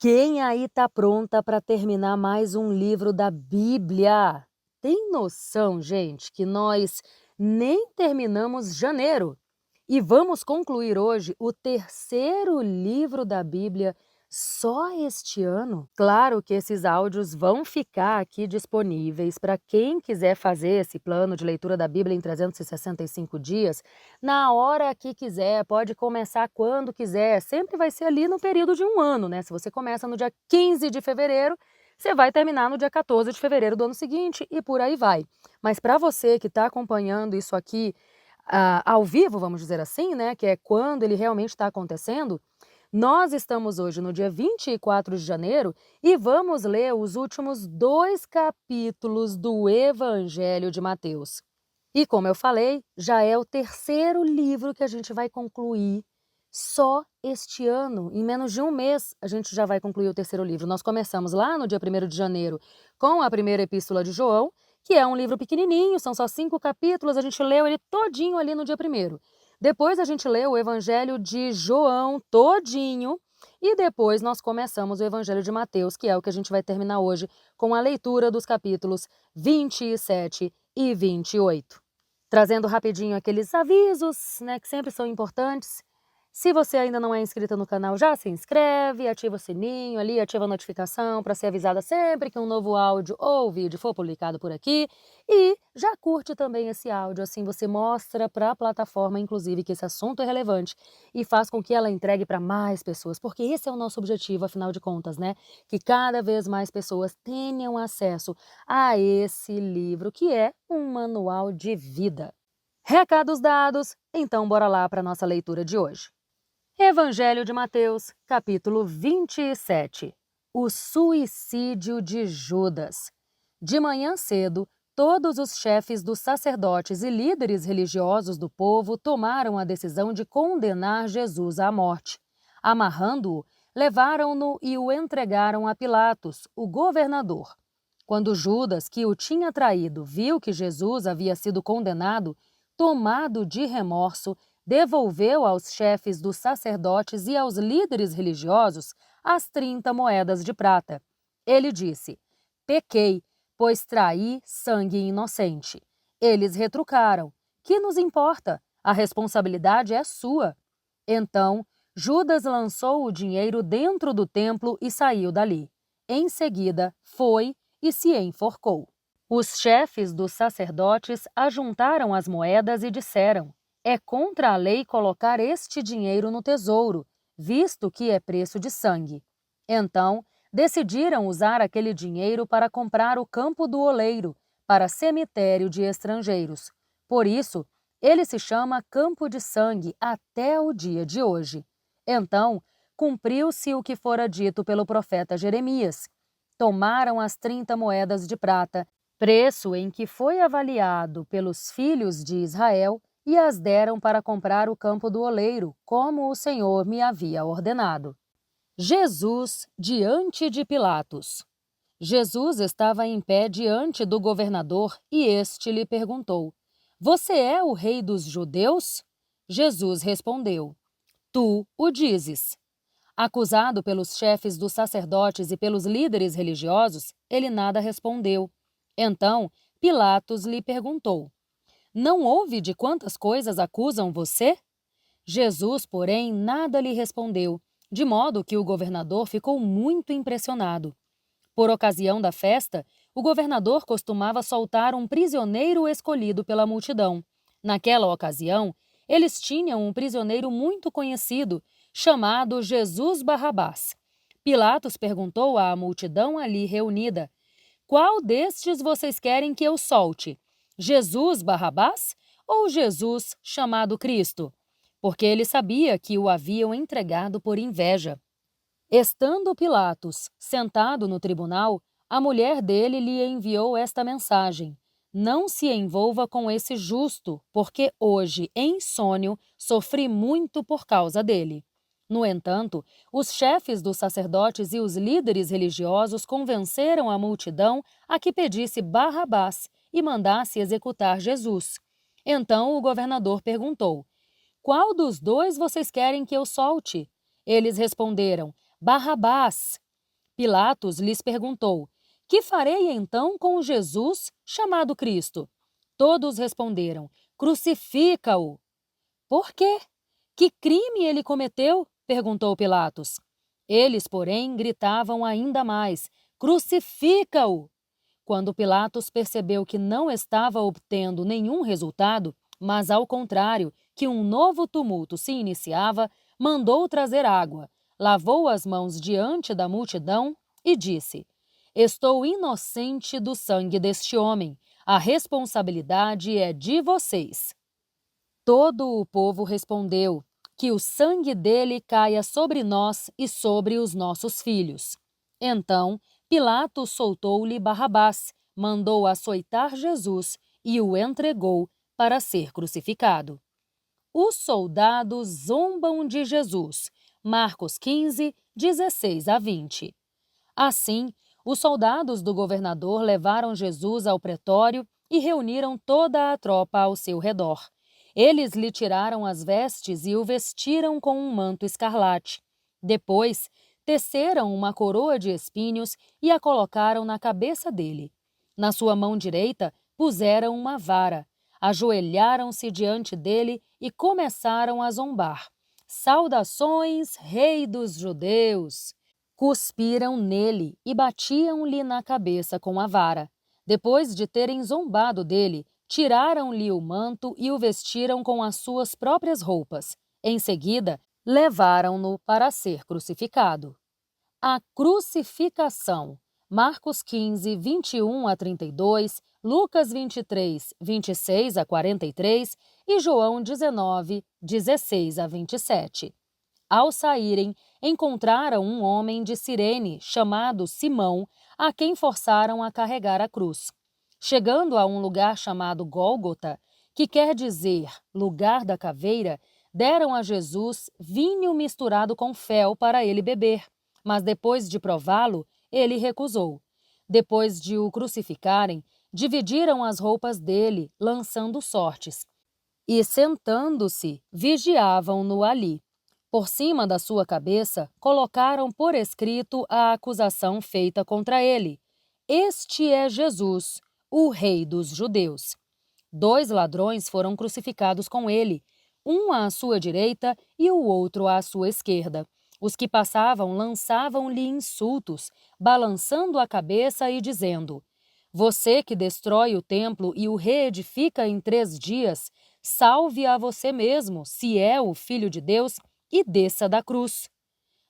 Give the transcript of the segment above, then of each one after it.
Quem aí tá pronta para terminar mais um livro da Bíblia? Tem noção, gente, que nós nem terminamos janeiro e vamos concluir hoje o terceiro livro da Bíblia só este ano? Claro que esses áudios vão ficar aqui disponíveis para quem quiser fazer esse plano de leitura da Bíblia em 365 dias, na hora que quiser, pode começar quando quiser, sempre vai ser ali no período de um ano, né? Se você começa no dia 15 de fevereiro, você vai terminar no dia 14 de fevereiro do ano seguinte e por aí vai. Mas para você que está acompanhando isso aqui ao vivo, vamos dizer assim, né? Que é quando ele realmente está acontecendo, nós estamos hoje no dia 24 de janeiro e vamos ler os últimos 2 capítulos do Evangelho de Mateus. E como eu falei, já é o terceiro livro que a gente vai concluir só este ano. Em menos de um mês, a gente já vai concluir o terceiro livro. Nós começamos lá no dia 1º de janeiro com a primeira epístola de João, que é um livro pequenininho, são só 5 capítulos, a gente leu ele todinho ali no dia 1º. Depois a gente leu o Evangelho de João todinho e depois nós começamos o Evangelho de Mateus, que é o que a gente vai terminar hoje com a leitura dos capítulos 27 e 28. Trazendo rapidinho aqueles avisos, né, que sempre são importantes. Se você ainda não é inscrita no canal, já se inscreve, ativa o sininho ali, ativa a notificação para ser avisada sempre que um novo áudio ou vídeo for publicado por aqui. E já curte também esse áudio, assim você mostra para a plataforma, inclusive, que esse assunto é relevante e faz com que ela entregue para mais pessoas, porque esse é o nosso objetivo, afinal de contas, né? Que cada vez mais pessoas tenham acesso a esse livro, que é um manual de vida. Recados dados, então bora lá para a nossa leitura de hoje. Evangelho de Mateus, capítulo 27. O suicídio de Judas. De manhã cedo, todos os chefes dos sacerdotes e líderes religiosos do povo tomaram a decisão de condenar Jesus à morte. Amarrando-o, levaram-no e o entregaram a Pilatos, o governador. Quando Judas, que o tinha traído, viu que Jesus havia sido condenado, tomado de remorso, devolveu aos chefes dos sacerdotes e aos líderes religiosos as 30 moedas de prata. Ele disse: pequei, pois traí sangue inocente. Eles retrucaram: que nos importa? A responsabilidade é sua. Então, Judas lançou o dinheiro dentro do templo e saiu dali. Em seguida, foi e se enforcou. Os chefes dos sacerdotes ajuntaram as moedas e disseram: é contra a lei colocar este dinheiro no tesouro, visto que é preço de sangue. Então, decidiram usar aquele dinheiro para comprar o campo do oleiro, para cemitério de estrangeiros. Por isso, ele se chama Campo de Sangue até o dia de hoje. Então, cumpriu-se o que fora dito pelo profeta Jeremias. Tomaram as 30 moedas de prata, preço em que foi avaliado pelos filhos de Israel, e as deram para comprar o campo do oleiro, como o Senhor me havia ordenado. Jesus diante de Pilatos. Jesus estava em pé diante do governador e este lhe perguntou: você é o rei dos judeus? Jesus respondeu: tu o dizes. Acusado pelos chefes dos sacerdotes e pelos líderes religiosos, ele nada respondeu. Então, Pilatos lhe perguntou: não ouve de quantas coisas acusam você? Jesus, porém, nada lhe respondeu, de modo que o governador ficou muito impressionado. Por ocasião da festa, o governador costumava soltar um prisioneiro escolhido pela multidão. Naquela ocasião, eles tinham um prisioneiro muito conhecido, chamado Jesus Barrabás. Pilatos perguntou à multidão ali reunida: qual destes vocês querem que eu solte? Jesus Barrabás ou Jesus chamado Cristo? Porque ele sabia que o haviam entregado por inveja. Estando Pilatos sentado no tribunal, a mulher dele lhe enviou esta mensagem: não se envolva com esse justo, porque hoje, em sonho, sofri muito por causa dele. No entanto, os chefes dos sacerdotes e os líderes religiosos convenceram a multidão a que pedisse Barrabás e mandasse executar Jesus. Então o governador perguntou: qual dos dois vocês querem que eu solte? Eles responderam: Barrabás. Pilatos lhes perguntou: Que farei então com Jesus chamado Cristo? Todos responderam: Crucifica-o. Por quê? Que crime ele cometeu? Perguntou Pilatos. Eles, porém, gritavam ainda mais: Crucifica-o! Quando Pilatos percebeu que não estava obtendo nenhum resultado, mas ao contrário, que um novo tumulto se iniciava, mandou trazer água, lavou as mãos diante da multidão e disse: Estou inocente do sangue deste homem. A responsabilidade é de vocês. Todo o povo respondeu: Que o sangue dele caia sobre nós e sobre os nossos filhos. Então, Pilatos soltou-lhe Barrabás, mandou açoitar Jesus e o entregou para ser crucificado. Os soldados zombam de Jesus. Marcos 15, 16 a 20. Assim, os soldados do governador levaram Jesus ao pretório e reuniram toda a tropa ao seu redor. Eles lhe tiraram as vestes e o vestiram com um manto escarlate. Depois, teceram uma coroa de espinhos e a colocaram na cabeça dele. Na sua mão direita, puseram uma vara. Ajoelharam-se diante dele e começaram a zombar. Saudações, Rei dos Judeus! Cuspiram nele e batiam-lhe na cabeça com a vara. Depois de terem zombado dele, tiraram-lhe o manto e o vestiram com as suas próprias roupas. Em seguida, levaram-no para ser crucificado. A crucificação. Marcos 15, 21 a 32, Lucas 23, 26 a 43 e João 19, 16 a 27. Ao saírem, encontraram um homem de Cirene chamado Simão, a quem forçaram a carregar a cruz. Chegando a um lugar chamado Gólgota, que quer dizer lugar da caveira, deram a Jesus vinho misturado com fel para ele beber, mas depois de prová-lo, ele recusou. Depois de o crucificarem, dividiram as roupas dele, lançando sortes, e sentando-se, vigiavam-no ali. Por cima da sua cabeça, colocaram por escrito a acusação feita contra ele. Este é Jesus, o Rei dos Judeus. 2 ladrões foram crucificados com ele, um à sua direita e o outro à sua esquerda. Os que passavam lançavam-lhe insultos, balançando a cabeça e dizendo: Você que destrói o templo e o reedifica em 3 dias, salve a você mesmo, se é o Filho de Deus, e desça da cruz.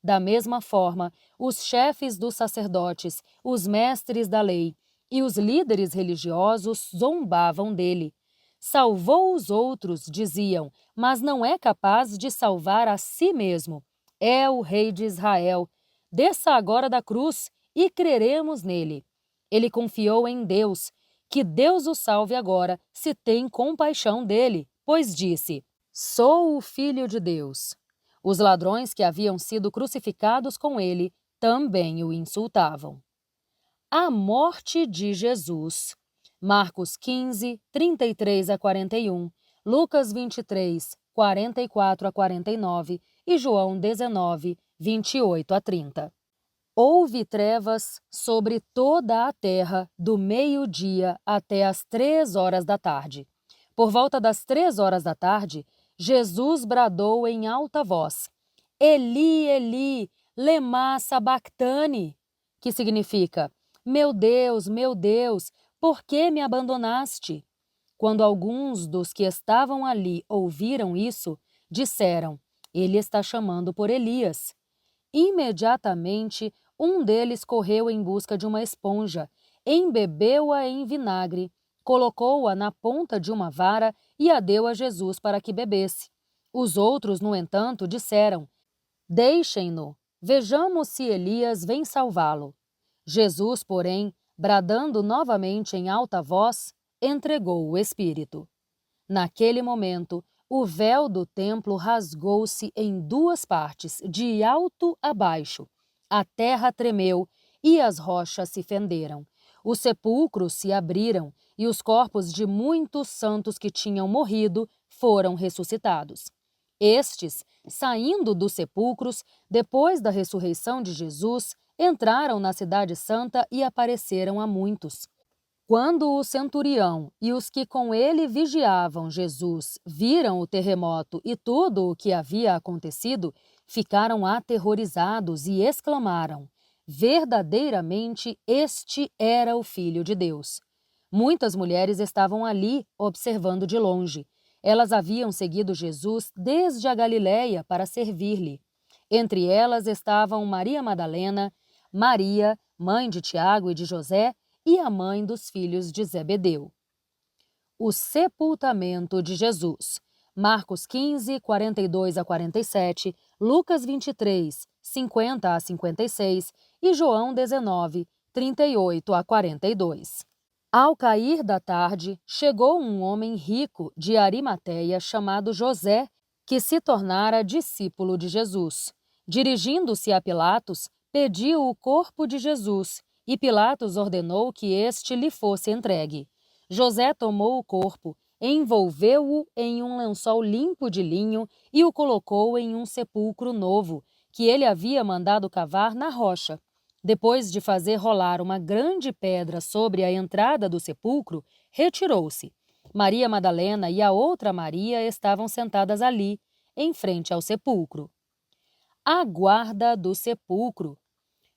Da mesma forma, os chefes dos sacerdotes, os mestres da lei e os líderes religiosos zombavam dele. Salvou os outros, diziam, mas não é capaz de salvar a si mesmo. É o Rei de Israel. Desça agora da cruz e creremos nele. Ele confiou em Deus. Que Deus o salve agora, se tem compaixão dele, pois disse: Sou o Filho de Deus. Os ladrões que haviam sido crucificados com ele também o insultavam. A morte de Jesus. Marcos 15, 33 a 41, Lucas 23, 44 a 49 e João 19, 28 a 30. Houve trevas sobre toda a terra do meio-dia até as 3 horas da tarde. Por volta das 3 horas da tarde, Jesus bradou em alta voz: Eli, Eli, lema sabactani, que significa: meu Deus, por que me abandonaste? Quando alguns dos que estavam ali ouviram isso, disseram: Ele está chamando por Elias. Imediatamente, um deles correu em busca de uma esponja, embebeu-a em vinagre, colocou-a na ponta de uma vara e a deu a Jesus para que bebesse. Os outros, no entanto, disseram: Deixem-no, vejamos se Elias vem salvá-lo. Jesus, porém, bradando novamente em alta voz, entregou o Espírito. Naquele momento, o véu do templo rasgou-se em 2 partes, de alto a baixo. A terra tremeu e as rochas se fenderam. Os sepulcros se abriram e os corpos de muitos santos que tinham morrido foram ressuscitados. Estes, saindo dos sepulcros, depois da ressurreição de Jesus, entraram na cidade santa e apareceram a muitos. Quando o centurião e os que com ele vigiavam Jesus viram o terremoto e tudo o que havia acontecido, ficaram aterrorizados e exclamaram: verdadeiramente este era o Filho de Deus. Muitas mulheres estavam ali, observando de longe. Elas haviam seguido Jesus desde a Galiléia para servir-lhe. Entre elas estavam Maria Madalena, Maria, mãe de Tiago e de José, e a mãe dos filhos de Zebedeu. O sepultamento de Jesus. Marcos 15, 42 a 47, Lucas 23, 50 a 56 e João 19, 38 a 42. Ao cair da tarde, chegou um homem rico de Arimateia chamado José, que se tornara discípulo de Jesus. Dirigindo-se a Pilatos, pediu o corpo de Jesus, e Pilatos ordenou que este lhe fosse entregue. José tomou o corpo, envolveu-o em um lençol limpo de linho e o colocou em um sepulcro novo, que ele havia mandado cavar na rocha. Depois de fazer rolar uma grande pedra sobre a entrada do sepulcro, retirou-se. Maria Madalena e a outra Maria estavam sentadas ali, em frente ao sepulcro. A guarda do sepulcro.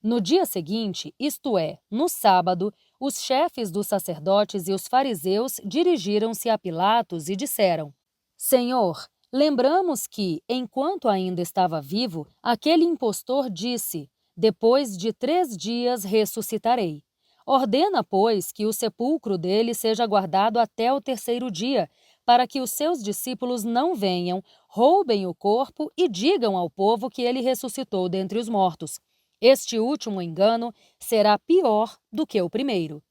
No dia seguinte, isto é, no sábado, os chefes dos sacerdotes e os fariseus dirigiram-se a Pilatos e disseram: Senhor, lembramos que, enquanto ainda estava vivo, aquele impostor disse: depois de 3 dias ressuscitarei. Ordena, pois, que o sepulcro dele seja guardado até o 3º dia, para que os seus discípulos não venham, roubem o corpo e digam ao povo que ele ressuscitou dentre os mortos. Este último engano será pior do que o primeiro.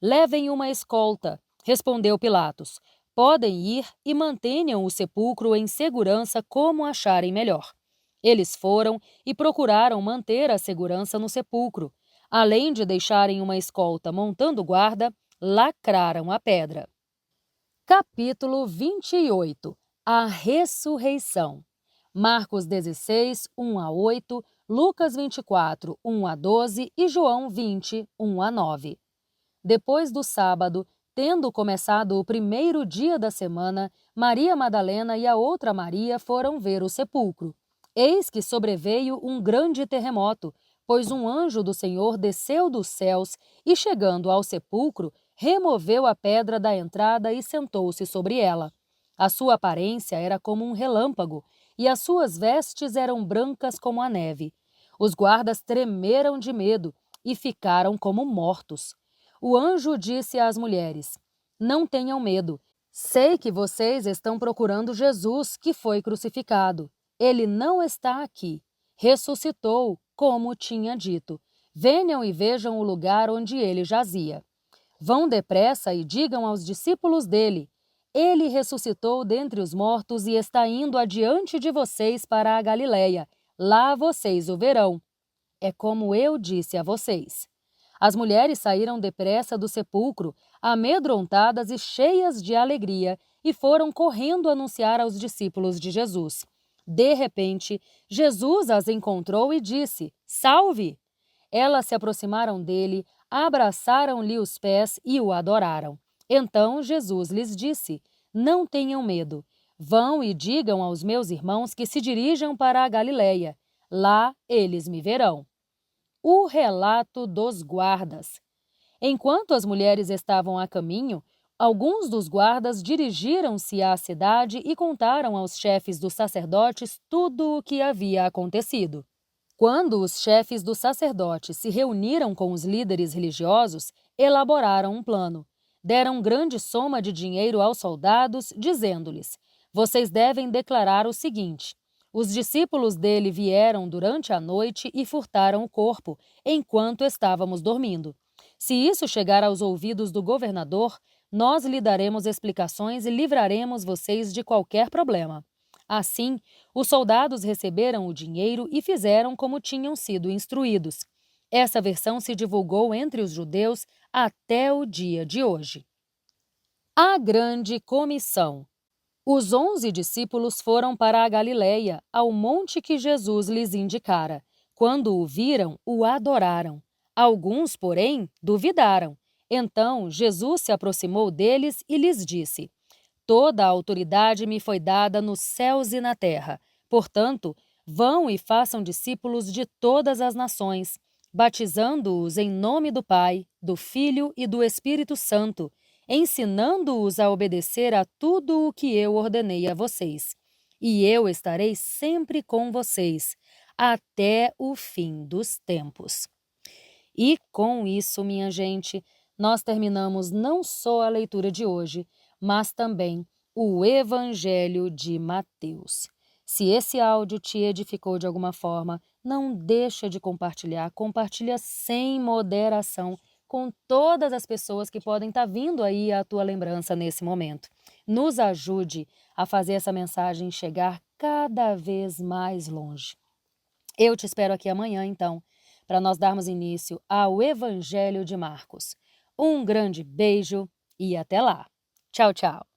Levem uma escolta, respondeu Pilatos. Podem ir e mantenham o sepulcro em segurança como acharem melhor. Eles foram e procuraram manter a segurança no sepulcro. Além de deixarem uma escolta montando guarda, lacraram a pedra. Capítulo 28. A ressurreição. Marcos 16, 1 a 8, Lucas 24, 1 a 12 e João 20, 1 a 9. Depois do sábado, tendo começado o 1º dia da semana, Maria Madalena e a outra Maria foram ver o sepulcro. Eis que sobreveio um grande terremoto, pois um anjo do Senhor desceu dos céus e, chegando ao sepulcro, removeu a pedra da entrada e sentou-se sobre ela. A sua aparência era como um relâmpago, e as suas vestes eram brancas como a neve. Os guardas tremeram de medo e ficaram como mortos. O anjo disse às mulheres: Não tenham medo. Sei que vocês estão procurando Jesus, que foi crucificado. Ele não está aqui. Ressuscitou, como tinha dito. Venham e vejam o lugar onde ele jazia. Vão depressa e digam aos discípulos dele: Ele ressuscitou dentre os mortos e está indo adiante de vocês para a Galiléia. Lá vocês o verão. É como eu disse a vocês. As mulheres saíram depressa do sepulcro, amedrontadas e cheias de alegria, e foram correndo anunciar aos discípulos de Jesus. De repente, Jesus as encontrou e disse: Salve! Elas se aproximaram dele, abraçaram-lhe os pés e o adoraram. Então Jesus lhes disse: Não tenham medo. Vão e digam aos meus irmãos que se dirijam para a Galiléia. Lá eles me verão. O relato dos guardas. Enquanto as mulheres estavam a caminho, alguns dos guardas dirigiram-se à cidade e contaram aos chefes dos sacerdotes tudo o que havia acontecido. Quando os chefes dos sacerdotes se reuniram com os líderes religiosos, elaboraram um plano. Deram grande soma de dinheiro aos soldados, dizendo-lhes: Vocês devem declarar o seguinte: os discípulos dele vieram durante a noite e furtaram o corpo, enquanto estávamos dormindo. Se isso chegar aos ouvidos do governador, nós lhe daremos explicações e livraremos vocês de qualquer problema. Assim, os soldados receberam o dinheiro e fizeram como tinham sido instruídos. Essa versão se divulgou entre os judeus até o dia de hoje. A Grande Comissão. Os 11 discípulos foram para a Galiléia, ao monte que Jesus lhes indicara. Quando o viram, o adoraram. Alguns, porém, duvidaram. Então Jesus se aproximou deles e lhes disse: Toda a autoridade me foi dada nos céus e na terra. Portanto, vão e façam discípulos de todas as nações, batizando-os em nome do Pai, do Filho e do Espírito Santo, ensinando-os a obedecer a tudo o que eu ordenei a vocês. E eu estarei sempre com vocês, até o fim dos tempos. E com isso, minha gente, nós terminamos não só a leitura de hoje, mas também o Evangelho de Mateus. Se esse áudio te edificou de alguma forma, não deixa de compartilhar, compartilha sem moderação com todas as pessoas que podem estar vindo aí à tua lembrança nesse momento. Nos ajude a fazer essa mensagem chegar cada vez mais longe. Eu te espero aqui amanhã, então, para nós darmos início ao Evangelho de Marcos. Um grande beijo e até lá. Tchau, tchau.